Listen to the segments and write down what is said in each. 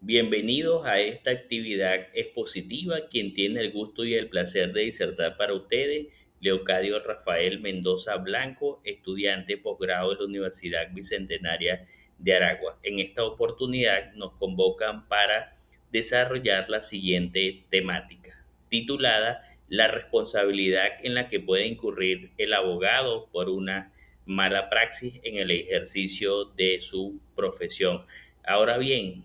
Bienvenidos a esta actividad expositiva. Quien tiene el gusto y el placer de disertar para ustedes, Leocadio Rafael Mendoza Blanco, estudiante posgrado de la Universidad Bicentenaria de Aragua. En esta oportunidad nos convocan para desarrollar la siguiente temática, titulada La responsabilidad en la que puede incurrir el abogado por una mala praxis en el ejercicio de su profesión. Ahora bien,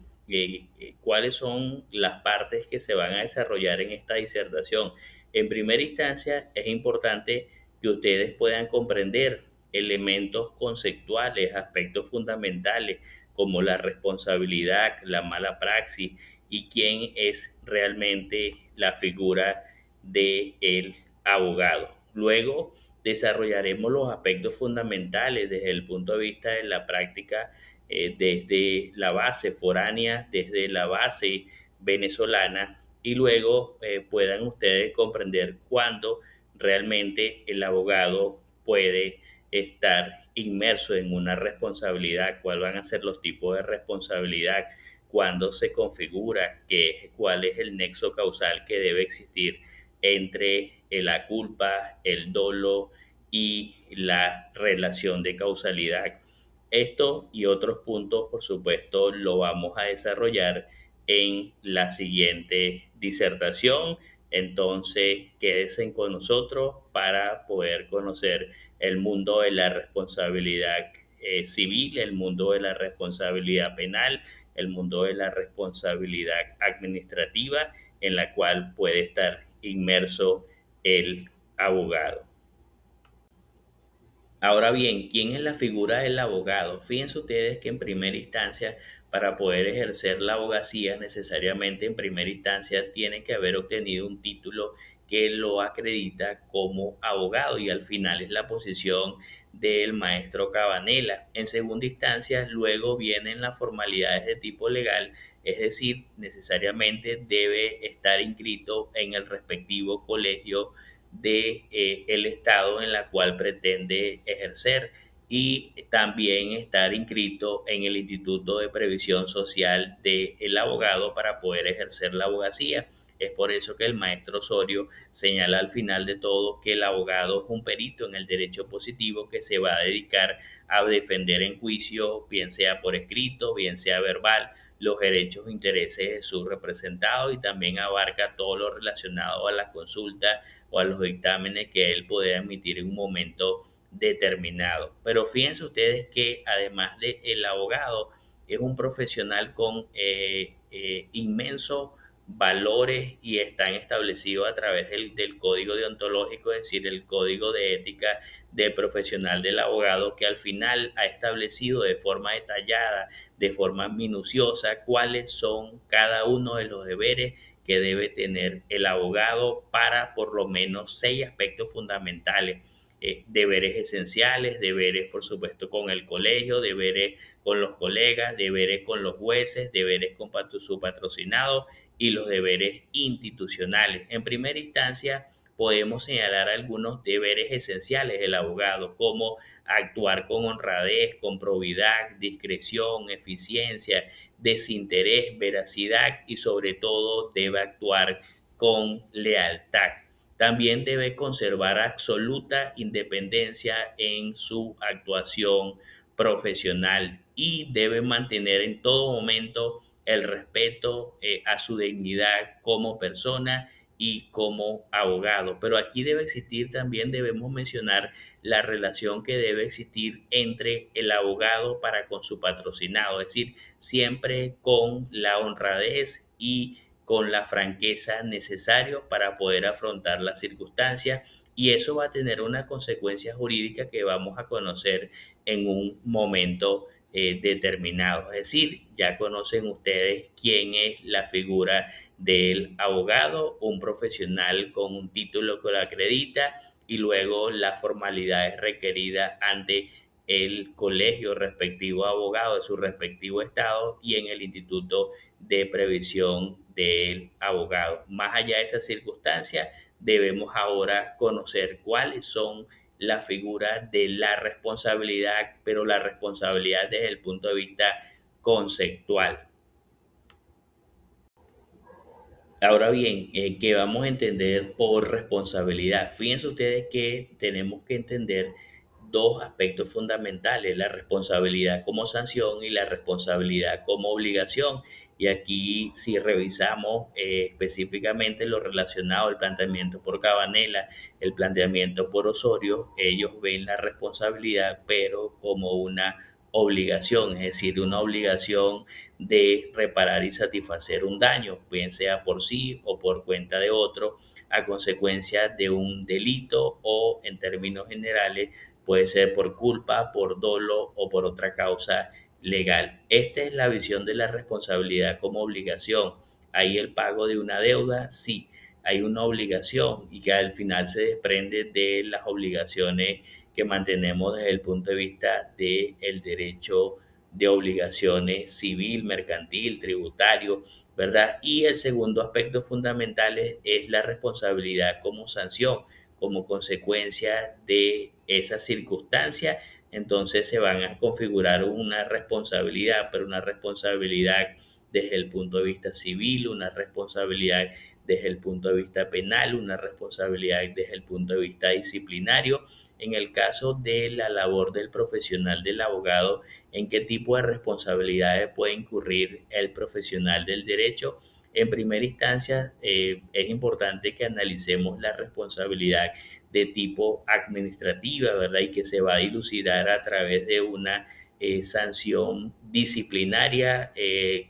¿cuáles son las partes que se van a desarrollar en esta disertación? En primera instancia, es importante que ustedes puedan comprender elementos conceptuales, aspectos fundamentales como la responsabilidad, la mala praxis y quién es realmente la figura del abogado. Luego desarrollaremos los aspectos fundamentales desde el punto de vista de la práctica, desde la base foránea, desde la base venezolana, y luego puedan ustedes comprender cuándo realmente el abogado puede estar inmerso en una responsabilidad, cuáles van a ser los tipos de responsabilidad, cuándo se configura, cuál es el nexo causal que debe existir entre la culpa, el dolo y la relación de causalidad. Esto y otros puntos, por supuesto, lo vamos a desarrollar en la siguiente disertación. Entonces, quédense con nosotros para poder conocer el mundo de la responsabilidad civil, el mundo de la responsabilidad penal, el mundo de la responsabilidad administrativa en la cual puede estar inmerso el abogado. Ahora bien, ¿quién es la figura del abogado? Fíjense ustedes que en primera instancia, para poder ejercer la abogacía, necesariamente en primera instancia tiene que haber obtenido un título que lo acredita como abogado, y al final es la posición del maestro Cabanela. En segunda instancia, luego vienen las formalidades de tipo legal, es decir, necesariamente debe estar inscrito en el respectivo colegio de el estado en la cual pretende ejercer, y también estar inscrito en el Instituto de Previsión Social del abogado para poder ejercer la abogacía. Es por eso que el maestro Osorio señala al final de todo que el abogado es un perito en el derecho positivo que se va a dedicar a defender en juicio, bien sea por escrito, bien sea verbal, los derechos e intereses de sus representados, y también abarca todo lo relacionado a la consulta o a los dictámenes que él pueda emitir en un momento determinado. Pero fíjense ustedes que además de el abogado es un profesional con inmensos valores, y están establecidos a través del código deontológico, es decir, el código de ética del profesional del abogado, que al final ha establecido de forma detallada, de forma minuciosa, cuáles son cada uno de los deberes que debe tener el abogado para por lo menos seis aspectos fundamentales. Deberes esenciales, deberes por supuesto con el colegio, deberes con los colegas, deberes con los jueces, deberes con su patrocinado y los deberes institucionales. En primera instancia, podemos señalar algunos deberes esenciales del abogado, como actuar con honradez, con probidad, discreción, eficiencia, desinterés, veracidad, y sobre todo debe actuar con lealtad. También debe conservar absoluta independencia en su actuación profesional, y debe mantener en todo momento el respeto a su dignidad como persona y como abogado. Pero aquí debe existir, también debemos mencionar la relación que debe existir entre el abogado para con su patrocinado, es decir, siempre con la honradez y con la franqueza necesario para poder afrontar las circunstancias, y eso va a tener una consecuencia jurídica que vamos a conocer en un momento determinado. Es decir, ya conocen ustedes quién es la figura del abogado, un profesional con un título que lo acredita, y luego las formalidades requeridas ante el colegio respectivo abogado de su respectivo estado y en el Instituto de Previsión del Abogado. Más allá de esas circunstancias, debemos ahora conocer cuáles son la figura de la responsabilidad, pero la responsabilidad desde el punto de vista conceptual. Ahora bien, ¿qué vamos a entender por responsabilidad? Fíjense ustedes que tenemos que entender dos aspectos fundamentales, la responsabilidad como sanción y la responsabilidad como obligación. Y aquí si revisamos específicamente lo relacionado al planteamiento por Cabanela, el planteamiento por Osorio, ellos ven la responsabilidad pero como una obligación, es decir, una obligación de reparar y satisfacer un daño, bien sea por sí o por cuenta de otro, a consecuencia de un delito o, en términos generales, puede ser por culpa, por dolo o por otra causa legal. Esta es la visión de la responsabilidad como obligación. ¿Hay el pago de una deuda? Sí. Hay una obligación y que al final se desprende de las obligaciones que mantenemos desde el punto de vista del derecho de obligaciones civil, mercantil, tributario, ¿verdad? Y el segundo aspecto fundamental es la responsabilidad como sanción, como consecuencia de esa circunstancia. Entonces se van a configurar una responsabilidad, pero una responsabilidad desde el punto de vista civil, una responsabilidad desde el punto de vista penal, una responsabilidad desde el punto de vista disciplinario. En el caso de la labor del profesional del abogado, ¿en qué tipo de responsabilidades puede incurrir el profesional del derecho? En primera instancia, es importante que analicemos la responsabilidad de tipo administrativa, ¿verdad? Y que se va a dilucidar a través de una sanción disciplinaria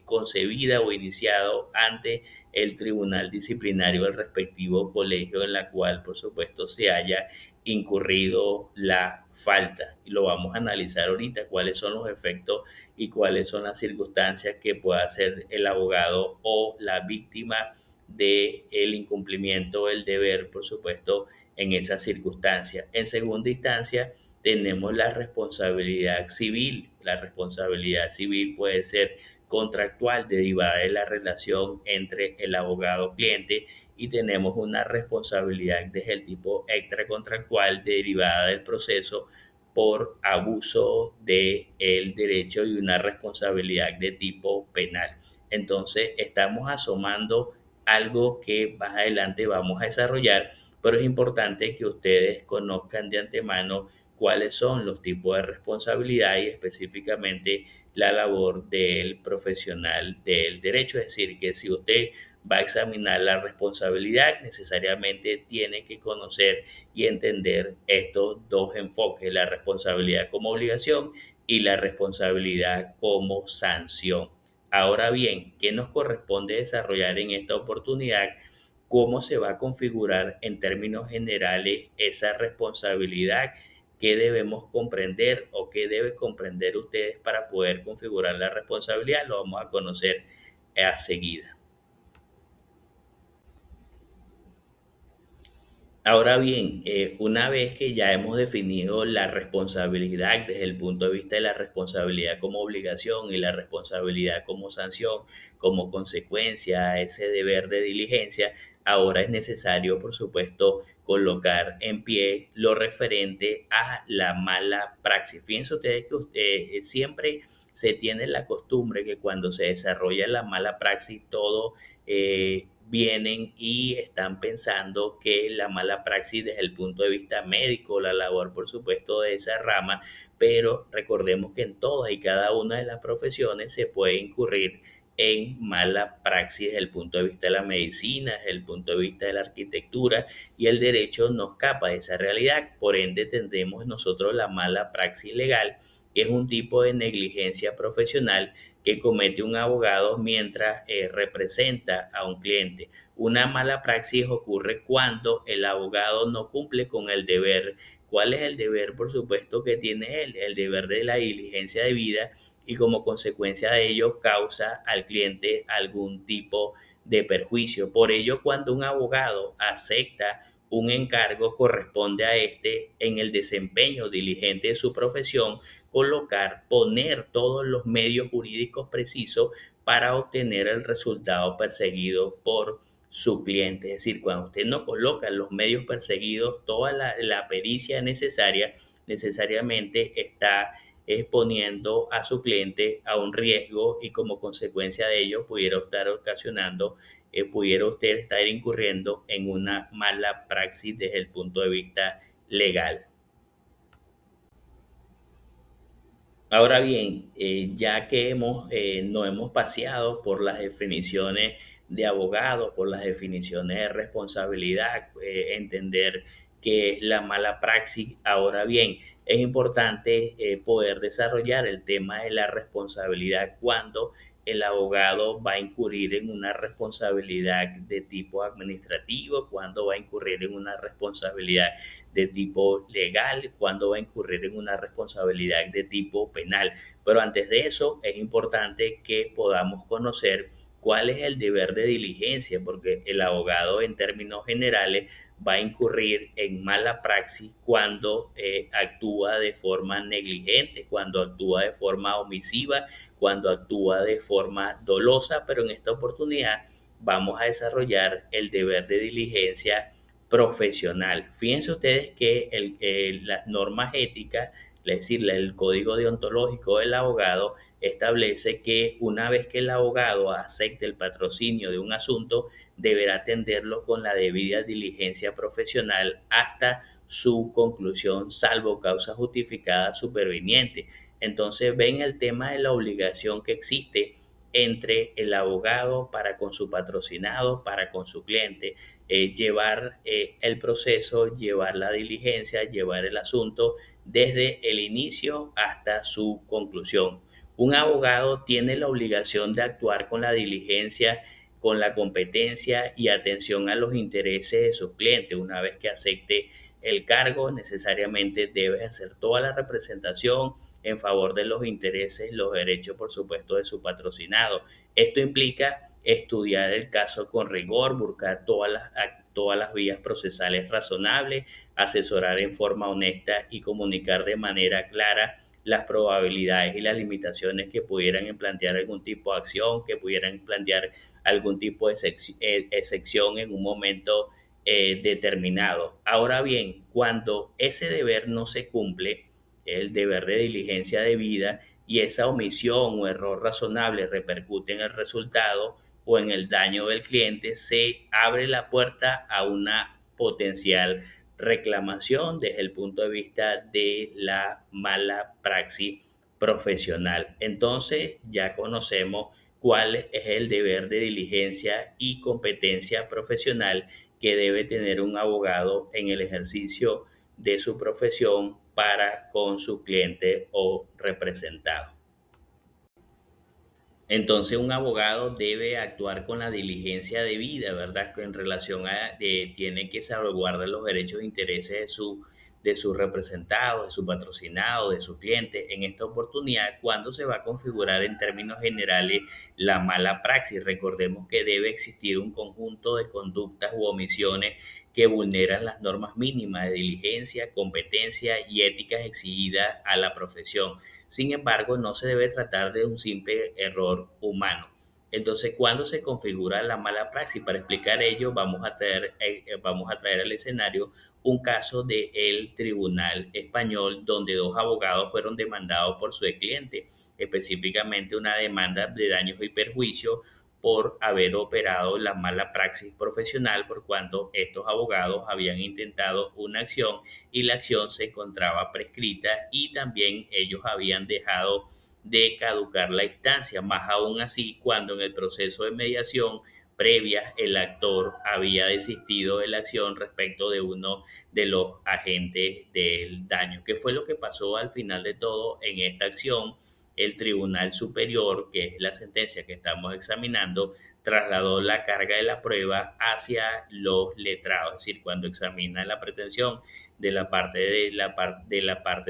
concebida o iniciado ante el tribunal disciplinario del respectivo colegio en la cual, por supuesto, se haya incurrido la falta. Y lo vamos a analizar ahorita, cuáles son los efectos y cuáles son las circunstancias que pueda hacer el abogado o la víctima del incumplimiento del deber, por supuesto, en esas circunstancias. En segunda instancia, tenemos la responsabilidad civil. La responsabilidad civil puede ser contractual derivada de la relación entre el abogado cliente y tenemos una responsabilidad desde el tipo extracontractual derivada del proceso por abuso del derecho y una responsabilidad de tipo penal. Entonces estamos asomando algo que más adelante vamos a desarrollar, pero es importante que ustedes conozcan de antemano cuáles son los tipos de responsabilidad y específicamente la labor del profesional del derecho. Es decir, que si usted va a examinar la responsabilidad, necesariamente tiene que conocer y entender estos dos enfoques, la responsabilidad como obligación y la responsabilidad como sanción. Ahora bien, ¿qué nos corresponde desarrollar en esta oportunidad? ¿Cómo se va a configurar en términos generales esa responsabilidad? ¿Qué debemos comprender o qué deben comprender ustedes para poder configurar la responsabilidad? Lo vamos a conocer a seguida. Ahora bien, una vez que ya hemos definido la responsabilidad desde el punto de vista de la responsabilidad como obligación y la responsabilidad como sanción, como consecuencia a ese deber de diligencia, ahora es necesario, por supuesto, colocar en pie lo referente a la mala praxis. Fíjense ustedes que siempre se tiene la costumbre que cuando se desarrolla la mala praxis, todo vienen y están pensando que la mala praxis desde el punto de vista médico, la labor por supuesto de esa rama, pero recordemos que en todas y cada una de las profesiones se puede incurrir en mala praxis desde el punto de vista de la medicina, desde el punto de vista de la arquitectura y el derecho no escapa de esa realidad. Por ende tendremos nosotros la mala praxis legal, que es un tipo de negligencia profesional que comete un abogado mientras representa a un cliente. Una mala praxis ocurre cuando el abogado no cumple con el deber. ¿Cuál es el deber, por supuesto, que tiene él? El deber de la diligencia debida y como consecuencia de ello causa al cliente algún tipo de perjuicio. Por ello, cuando un abogado acepta un encargo, corresponde a este en el desempeño diligente de su profesión colocar, poner todos los medios jurídicos precisos para obtener el resultado perseguido por su cliente. Es decir, cuando usted no coloca los medios perseguidos, toda la pericia necesaria, necesariamente está exponiendo a su cliente a un riesgo y como consecuencia de ello pudiera estar ocasionando pudiera usted estar incurriendo en una mala praxis desde el punto de vista legal. Ahora bien, ya que nos hemos paseado por las definiciones de abogado, por las definiciones de responsabilidad, entender qué es la mala praxis, ahora bien, es importante poder desarrollar el tema de la responsabilidad cuando el abogado va a incurrir en una responsabilidad de tipo administrativo, cuando va a incurrir en una responsabilidad de tipo legal, cuando va a incurrir en una responsabilidad de tipo penal. Pero antes de eso es importante que podamos conocer cuál es el deber de diligencia, porque el abogado en términos generales va a incurrir en mala praxis cuando actúa de forma negligente, cuando actúa de forma omisiva, cuando actúa de forma dolosa, pero en esta oportunidad vamos a desarrollar el deber de diligencia profesional. Fíjense ustedes que las normas éticas, es decir, el código deontológico del abogado, establece que una vez que el abogado acepte el patrocinio de un asunto, deberá atenderlo con la debida diligencia profesional hasta su conclusión, salvo causa justificada superviniente. Entonces ven el tema de la obligación que existe entre el abogado para con su patrocinado, para con su cliente, llevar el proceso, llevar la diligencia, llevar el asunto desde el inicio hasta su conclusión. Un abogado tiene la obligación de actuar con la diligencia, con la competencia y atención a los intereses de sus clientes. Una vez que acepte el cargo, necesariamente debe hacer toda la representación en favor de los intereses, los derechos, por supuesto, de su patrocinado. Esto implica estudiar el caso con rigor, buscar todas las vías procesales razonables, asesorar en forma honesta y comunicar de manera clara las probabilidades y las limitaciones que pudieran plantear algún tipo de acción, que pudieran plantear algún tipo de excepción en un momento determinado. Ahora bien, cuando ese deber no se cumple, el deber de diligencia debida, y esa omisión o error razonable repercute en el resultado o en el daño del cliente, se abre la puerta a una potencial reclamación desde el punto de vista de la mala praxis profesional. Entonces ya conocemos cuál es el deber de diligencia y competencia profesional que debe tener un abogado en el ejercicio de su profesión para con su cliente o representado. Entonces un abogado debe actuar con la diligencia debida, ¿verdad? En relación a, tiene que salvaguardar los derechos e intereses de su representado, de su patrocinado, de su cliente. En esta oportunidad, cuando se va a configurar en términos generales la mala praxis, recordemos que debe existir un conjunto de conductas u omisiones que vulneran las normas mínimas de diligencia, competencia y éticas exigidas a la profesión. Sin embargo, no se debe tratar de un simple error humano. Entonces, cuando se configura la mala praxis, para explicar ello, vamos a traer al escenario un caso del Tribunal Español donde dos abogados fueron demandados por su cliente, específicamente una demanda de daños y perjuicios por haber operado la mala praxis profesional por cuanto estos abogados habían intentado una acción y la acción se encontraba prescrita y también ellos habían dejado de caducar la instancia, más aún así cuando en el proceso de mediación previa el actor había desistido de la acción respecto de uno de los agentes del daño. ¿Qué fue lo que pasó al final de todo en esta acción? El Tribunal Superior, que es la sentencia que estamos examinando, trasladó la carga de la prueba hacia los letrados, es decir, cuando examina la pretensión de la parte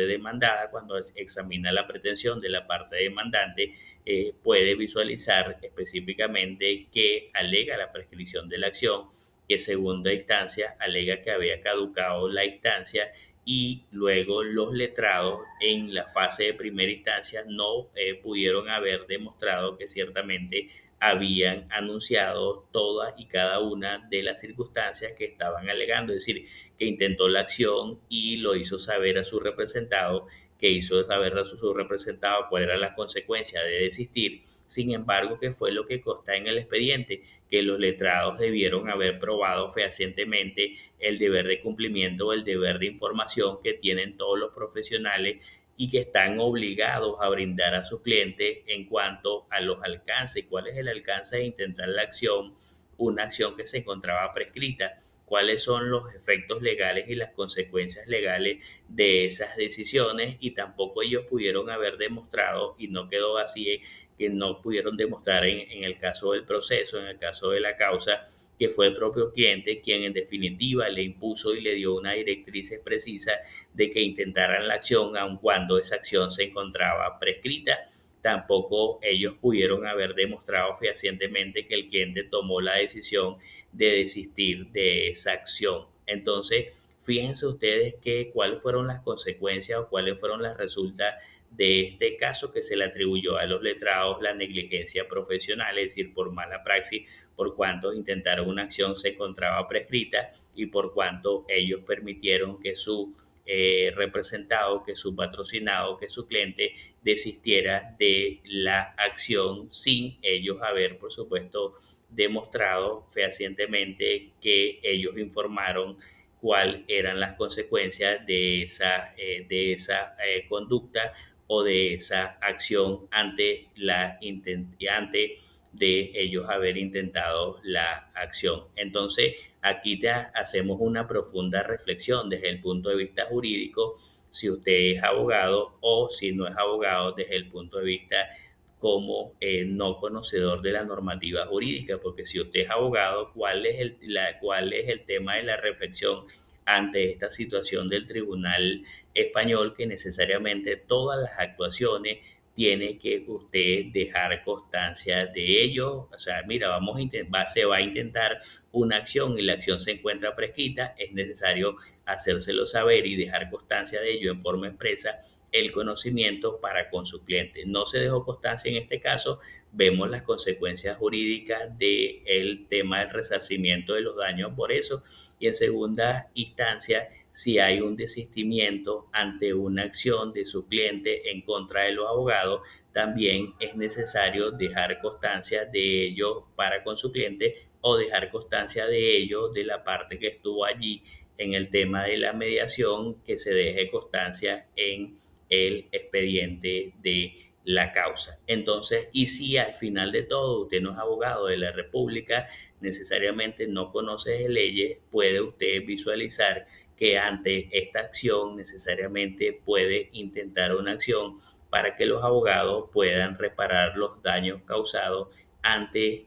demandada, cuando examina la pretensión de la parte demandante, puede visualizar específicamente que alega la prescripción de la acción, que segunda instancia alega que había caducado la instancia y luego los letrados en la fase de primera instancia no pudieron haber demostrado que ciertamente habían anunciado todas y cada una de las circunstancias que estaban alegando, es decir, que intentó la acción y lo hizo saber a su representado, que hizo saber a su representado cuál era la consecuencia de desistir. Sin embargo, ¿qué fue lo que consta en el expediente? Que los letrados debieron haber probado fehacientemente el deber de cumplimiento o el deber de información que tienen todos los profesionales y que están obligados a brindar a sus clientes en cuanto a los alcances. ¿Cuál es el alcance de intentar la acción? Una acción que se encontraba prescrita. ¿Cuáles son los efectos legales y las consecuencias legales de esas decisiones? Y tampoco ellos pudieron haber demostrado, y no quedó así, que no pudieron demostrar en el caso del proceso, en el caso de la causa, que fue el propio cliente quien en definitiva le impuso y le dio una directriz precisa de que intentaran la acción aun cuando esa acción se encontraba prescrita. Tampoco ellos pudieron haber demostrado fehacientemente que el cliente tomó la decisión de desistir de esa acción. Entonces, fíjense ustedes que cuáles fueron las consecuencias o cuáles fueron las resultas de este caso que se le atribuyó a los letrados la negligencia profesional, es decir, por mala praxis, por cuanto intentaron una acción se encontraba prescrita y por cuanto ellos permitieron que su representado, que su patrocinado, que su cliente desistiera de la acción sin ellos haber, por supuesto, demostrado fehacientemente que ellos informaron cuáles eran las consecuencias de esa conducta o de esa acción ante de ellos haber intentado la acción. Entonces, aquí te hacemos una profunda reflexión desde el punto de vista jurídico, si usted es abogado o si no es abogado desde el punto de vista como no conocedor de la normativa jurídica, porque si usted es abogado, ¿cuál es el tema de la reflexión ante esta situación del tribunal español? Que necesariamente todas las actuaciones tiene que usted dejar constancia de ello. O sea, mira, se va a intentar una acción y la acción se encuentra prescrita, es necesario hacérselo saber y dejar constancia de ello en forma expresa el conocimiento para con su cliente. No se dejó constancia en este caso, vemos las consecuencias jurídicas del tema del resarcimiento de los daños por eso. Y en segunda instancia, si hay un desistimiento ante una acción de su cliente en contra de los abogados, también es necesario dejar constancia de ello para con su cliente o dejar constancia de ello de la parte que estuvo allí en el tema de la mediación, que se deje constancia en el expediente de la causa. Entonces, y si al final de todo usted no es abogado de la República, necesariamente no conoce de leyes, puede usted visualizar que ante esta acción necesariamente puede intentar una acción para que los abogados puedan reparar los daños causados ante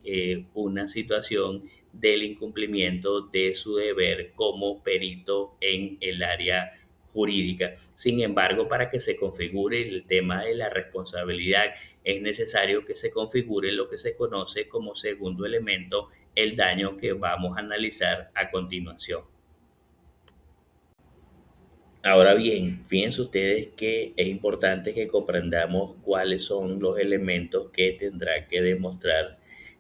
una situación del incumplimiento de su deber como perito en el área jurídica. Sin embargo, para que se configure el tema de la responsabilidad, es necesario que se configure lo que se conoce como segundo elemento, el daño que vamos a analizar a continuación. Ahora bien, fíjense ustedes que es importante que comprendamos cuáles son los elementos que tendrá que demostrar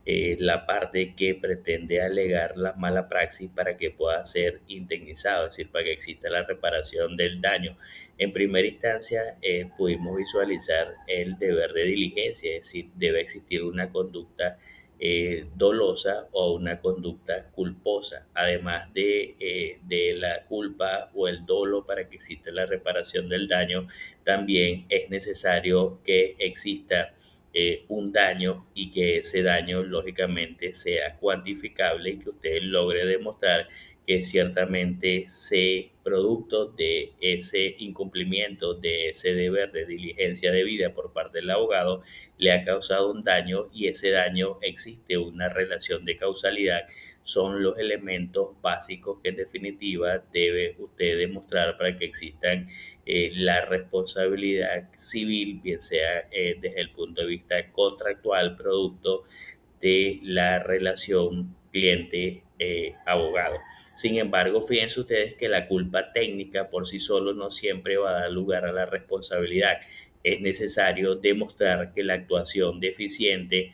la parte que pretende alegar la mala praxis para que pueda ser indemnizado, es decir, para que exista la reparación del daño. En primera instancia, pudimos visualizar el deber de diligencia, es decir, debe existir una conducta dolosa o una conducta culposa, además de la culpa o el dolo para que exista la reparación del daño, también es necesario que exista un daño y que ese daño lógicamente sea cuantificable y que usted logre demostrar que ciertamente se producto de ese incumplimiento, de ese deber de diligencia debida por parte del abogado, le ha causado un daño y ese daño existe una relación de causalidad. Son los elementos básicos que en definitiva debe usted demostrar para que existan la responsabilidad civil, bien sea desde el punto de vista contractual, producto de la relación cliente-abogado. Sin embargo, fíjense ustedes que la culpa técnica por sí solo no siempre va a dar lugar a la responsabilidad. Es necesario demostrar que la actuación deficiente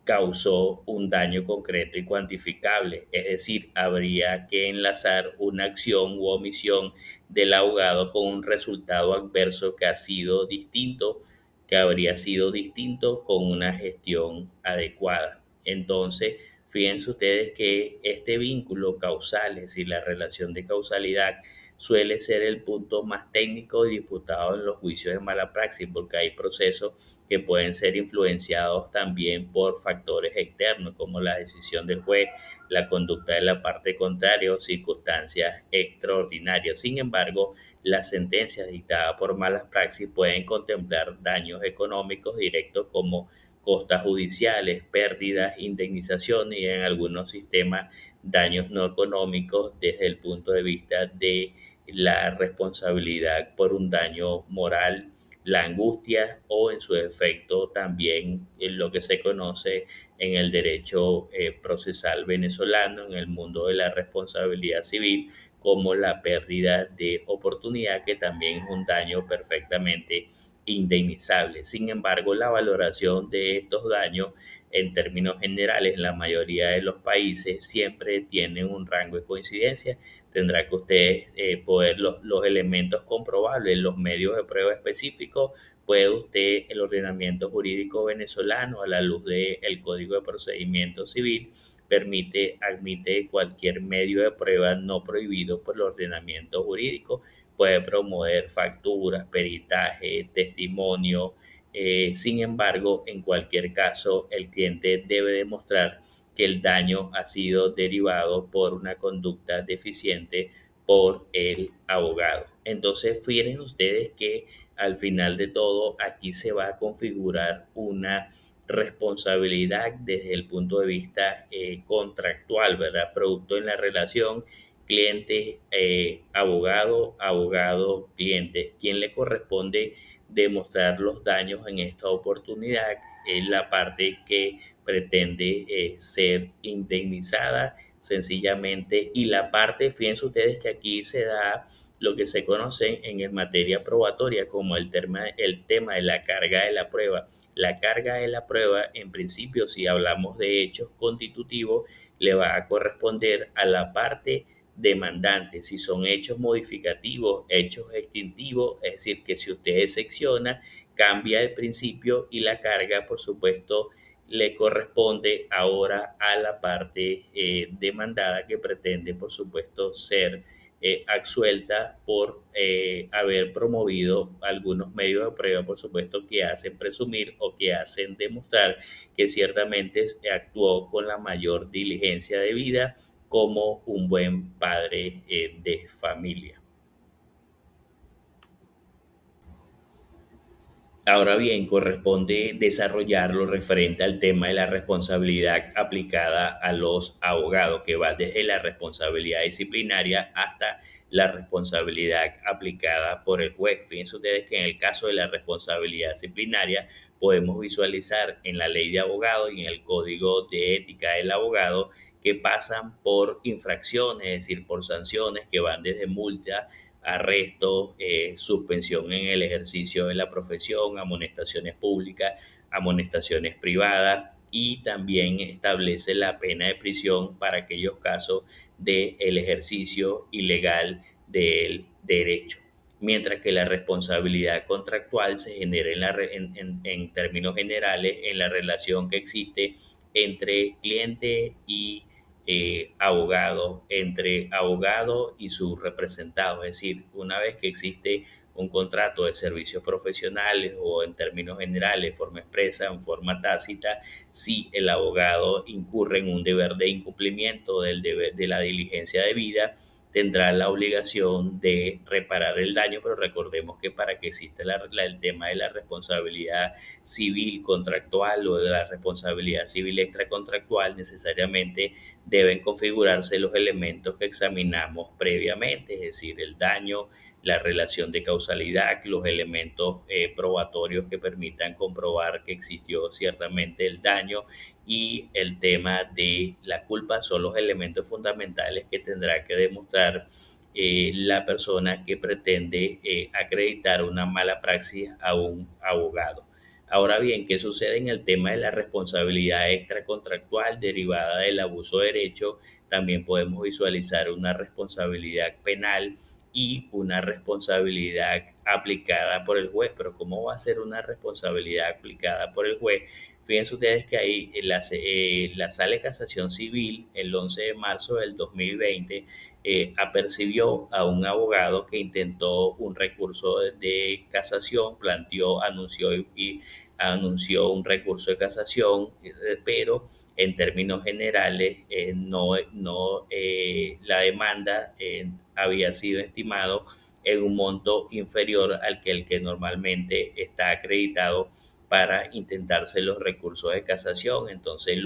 causó un daño concreto y cuantificable, es decir, habría que enlazar una acción u omisión del abogado con un resultado adverso que habría sido distinto con una gestión adecuada. Entonces, fíjense ustedes que este vínculo causal, es decir, la relación de causalidad, suele ser el punto más técnico y disputado en los juicios de mala praxis, porque hay procesos que pueden ser influenciados también por factores externos, como la decisión del juez, la conducta de la parte contraria o circunstancias extraordinarias. Sin embargo, las sentencias dictadas por malas praxis pueden contemplar daños económicos directos como costas judiciales, pérdidas, indemnizaciones y en algunos sistemas daños no económicos desde el punto de vista de la responsabilidad por un daño moral, la angustia o en su efecto también en lo que se conoce en el derecho procesal venezolano, en el mundo de la responsabilidad civil, como la pérdida de oportunidad, que también es un daño perfectamente indemnizable. Sin embargo, la valoración de estos daños en términos generales en la mayoría de los países siempre tiene un rango de coincidencia. Tendrá que usted poder los elementos comprobables, los medios de prueba específicos, puede usted el ordenamiento jurídico venezolano a la luz del Código de Procedimiento Civil admite cualquier medio de prueba no prohibido por el ordenamiento jurídico, puede promover facturas, peritaje, testimonio. Sin embargo, en cualquier caso, el cliente debe demostrar que el daño ha sido derivado por una conducta deficiente por el abogado. Entonces, fíjense ustedes que al final de todo aquí se va a configurar una responsabilidad desde el punto de vista contractual, ¿verdad? Producto en la relación cliente, abogado, abogado, cliente. ¿Quién le corresponde demostrar los daños en esta oportunidad? Es la parte que pretende ser indemnizada sencillamente, y la parte, fíjense ustedes que aquí se da lo que se conoce en materia probatoria como el tema de la carga de la prueba. La carga de la prueba, en principio, si hablamos de hechos constitutivos, le va a corresponder a la parte demandante. Si son hechos modificativos, hechos extintivos, es decir, que si usted secciona, cambia el principio y la carga, por supuesto, le corresponde ahora a la parte demandada, que pretende, por supuesto, ser absuelta por haber promovido algunos medios de prueba, por supuesto, que hacen presumir o que hacen demostrar que ciertamente actuó con la mayor diligencia debida como un buen padre de familia. Ahora bien, corresponde desarrollar lo referente al tema de la responsabilidad aplicada a los abogados, que va desde la responsabilidad disciplinaria hasta la responsabilidad aplicada por el juez. Fíjense ustedes que en el caso de la responsabilidad disciplinaria podemos visualizar en la ley de abogados y en el código de ética del abogado que pasan por infracciones, es decir, por sanciones que van desde multa, arresto, suspensión en el ejercicio de la profesión, amonestaciones públicas, amonestaciones privadas, y también establece la pena de prisión para aquellos casos del ejercicio ilegal del derecho. Mientras que la responsabilidad contractual se genera en términos generales en la relación que existe entre cliente y abogado, entre abogado y su representado. Es decir, una vez que existe un contrato de servicios profesionales o en términos generales, de forma expresa, en forma tácita, si el abogado incurre en un deber de incumplimiento de la diligencia debida, tendrá la obligación de reparar el daño, pero recordemos que para que exista el tema de la responsabilidad civil contractual o de la responsabilidad civil extracontractual, necesariamente deben configurarse los elementos que examinamos previamente, es decir, el daño, la relación de causalidad, los elementos probatorios que permitan comprobar que existió ciertamente el daño, y el tema de la culpa son los elementos fundamentales que tendrá que demostrar la persona que pretende acreditar una mala praxis a un abogado. Ahora bien, ¿qué sucede en el tema de la responsabilidad extracontractual derivada del abuso de derecho? También podemos visualizar una responsabilidad penal y una responsabilidad aplicada por el juez. Pero ¿cómo va a ser una responsabilidad aplicada por el juez? Fíjense ustedes que ahí la Sala de Casación Civil, el 11 de marzo del 2020, apercibió a un abogado que intentó un recurso de casación, planteó, anunció un recurso de casación, pero en términos generales la demanda había sido estimado en un monto inferior el que normalmente está acreditado para intentarse los recursos de casación. Entonces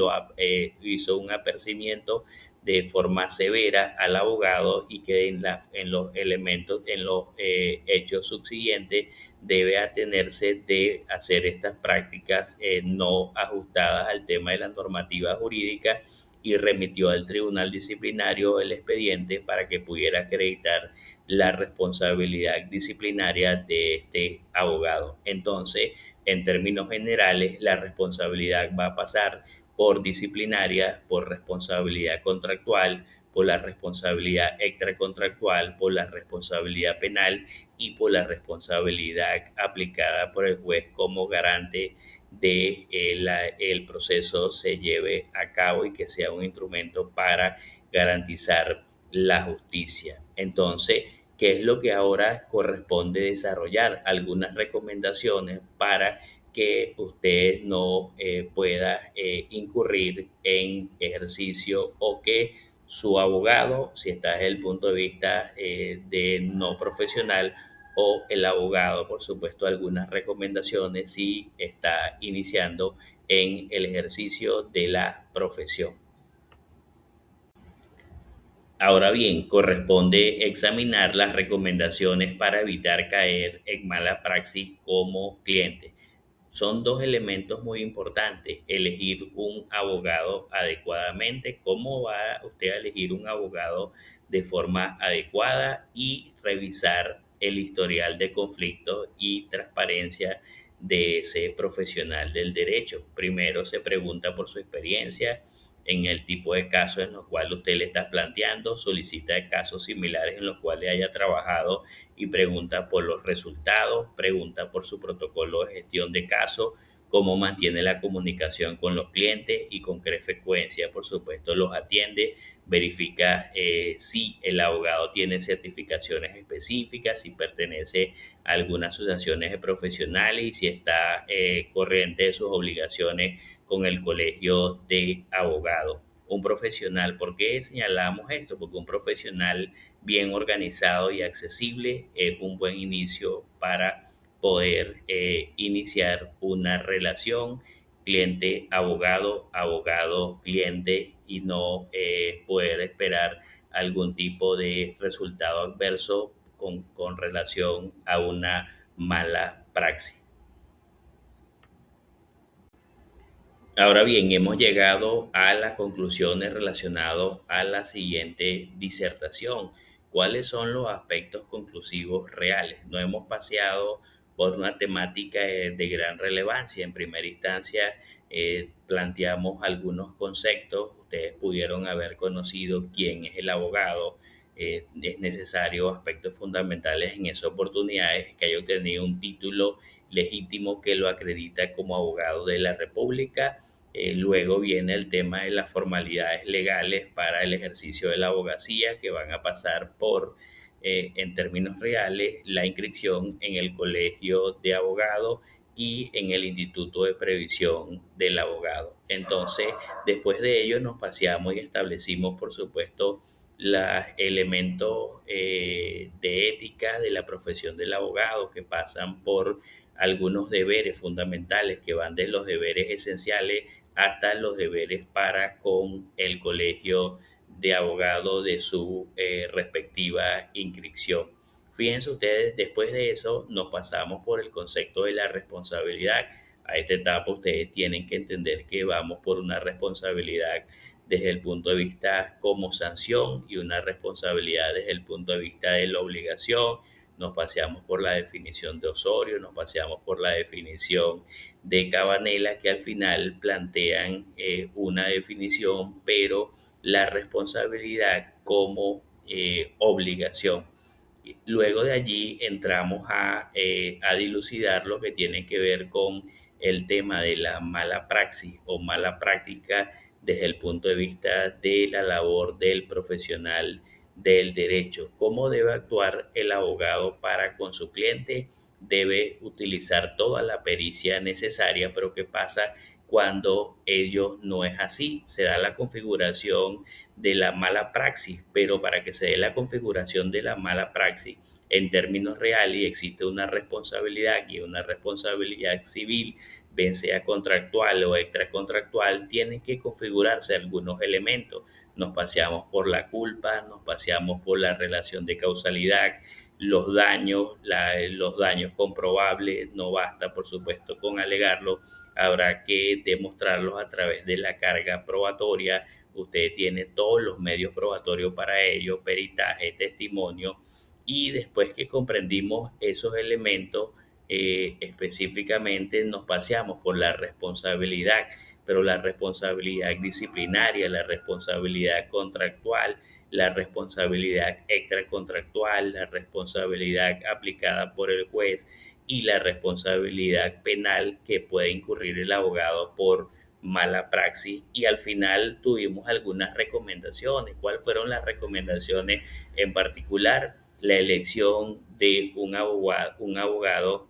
hizo un apercibimiento de forma severa al abogado y que en los elementos, en los hechos subsiguientes, debe atenerse de hacer estas prácticas no ajustadas al tema de la normativa jurídica, y remitió al tribunal disciplinario el expediente para que pudiera acreditar la responsabilidad disciplinaria de este abogado. Entonces, en términos generales, la responsabilidad va a pasar por disciplinaria, por responsabilidad contractual, por la responsabilidad extracontractual, por la responsabilidad penal y por la responsabilidad aplicada por el juez como garante de el proceso se lleve a cabo y que sea un instrumento para garantizar la justicia. Entonces, ¿qué es lo que ahora corresponde desarrollar? Algunas recomendaciones para que usted no pueda incurrir en ejercicio, o que su abogado, si está desde el punto de vista de no profesional, o el abogado, por supuesto, algunas recomendaciones si está iniciando en el ejercicio de la profesión. Ahora bien, corresponde examinar las recomendaciones para evitar caer en mala praxis como cliente. Son dos elementos muy importantes: elegir un abogado adecuadamente, cómo va usted a elegir un abogado de forma adecuada, y revisar el historial de conflictos y transparencia de ese profesional del derecho. Primero se pregunta por su experiencia en el tipo de casos en los cuales usted le está planteando, solicita casos similares en los cuales haya trabajado y pregunta por los resultados, pregunta por su protocolo de gestión de casos, cómo mantiene la comunicación con los clientes y con qué frecuencia, por supuesto, los atiende, verifica si el abogado tiene certificaciones específicas, si pertenece a algunas asociaciones de profesionales y si está corriente de sus obligaciones con el colegio de abogados. Un profesional, ¿por qué señalamos esto? Porque un profesional bien organizado y accesible es un buen inicio para poder iniciar una relación cliente-abogado, abogado-cliente, y no poder esperar algún tipo de resultado adverso con relación a una mala praxis. Ahora bien, hemos llegado a las conclusiones relacionadas a la siguiente disertación. ¿Cuáles son los aspectos conclusivos reales? No hemos paseado por una temática de gran relevancia. En primera instancia, planteamos algunos conceptos. Ustedes pudieron haber conocido quién es el abogado. Es necesario aspectos fundamentales en esa oportunidad, es que haya obtenido un título legítimo que lo acredita como abogado de la República. Luego viene el tema de las formalidades legales para el ejercicio de la abogacía, que van a pasar por, en términos reales, la inscripción en el Colegio de Abogados y en el Instituto de Previsión del Abogado. Entonces, después de ello nos paseamos y establecimos, por supuesto, los elementos de ética de la profesión del abogado, que pasan por algunos deberes fundamentales que van de los deberes esenciales hasta los deberes para con el colegio de abogados de su respectiva inscripción. Fíjense ustedes, después de eso nos pasamos por el concepto de la responsabilidad. A esta etapa ustedes tienen que entender que vamos por una responsabilidad desde el punto de vista como sanción y una responsabilidad desde el punto de vista de la obligación. nos paseamos por la definición de Osorio, nos paseamos por la definición de Cabanela, que al final plantean una definición, pero la responsabilidad como obligación. Luego de allí entramos a dilucidar lo que tiene que ver con el tema de la mala praxis o mala práctica desde el punto de vista de la labor del profesional del derecho. ¿Cómo debe actuar el abogado para con su cliente? Debe utilizar toda la pericia necesaria, pero ¿qué pasa cuando ello no es así? Se da la configuración de la mala praxis, pero para que se dé la configuración de la mala praxis en términos reales existe una responsabilidad y una responsabilidad civil, bien sea contractual o extracontractual, tienen que configurarse algunos elementos. Nos paseamos por la culpa, nos paseamos por la relación de causalidad, los daños comprobables, no basta por supuesto con alegarlo, habrá que demostrarlos a través de la carga probatoria. Usted tiene todos los medios probatorios para ello, peritaje, testimonio, y después que comprendimos esos elementos, específicamente nos paseamos por la responsabilidad, pero la responsabilidad disciplinaria, la responsabilidad contractual, la responsabilidad extracontractual, la responsabilidad aplicada por el juez y la responsabilidad penal que puede incurrir el abogado por mala praxis. Y al final tuvimos algunas recomendaciones. ¿Cuáles fueron las recomendaciones en particular? La elección de un abogado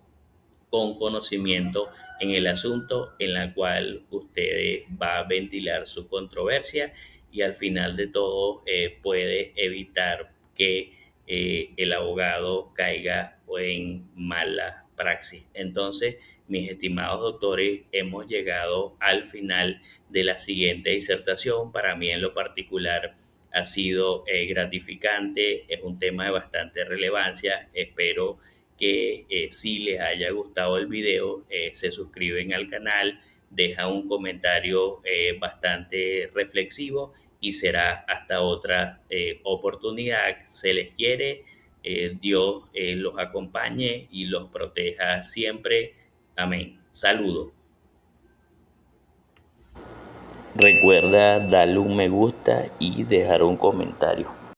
con conocimiento en el asunto en la cual usted va a ventilar su controversia, y al final de todo puede evitar que el abogado caiga en mala praxis. Entonces, mis estimados doctores, hemos llegado al final de la siguiente disertación. Para mí en lo particular ha sido gratificante, es un tema de bastante relevancia. Espero que si les haya gustado el video, se suscriben al canal, dejan un comentario bastante reflexivo, y será hasta otra oportunidad. Se les quiere, Dios los acompañe y los proteja siempre. Amén. Saludos. Recuerda darle un me gusta y dejar un comentario.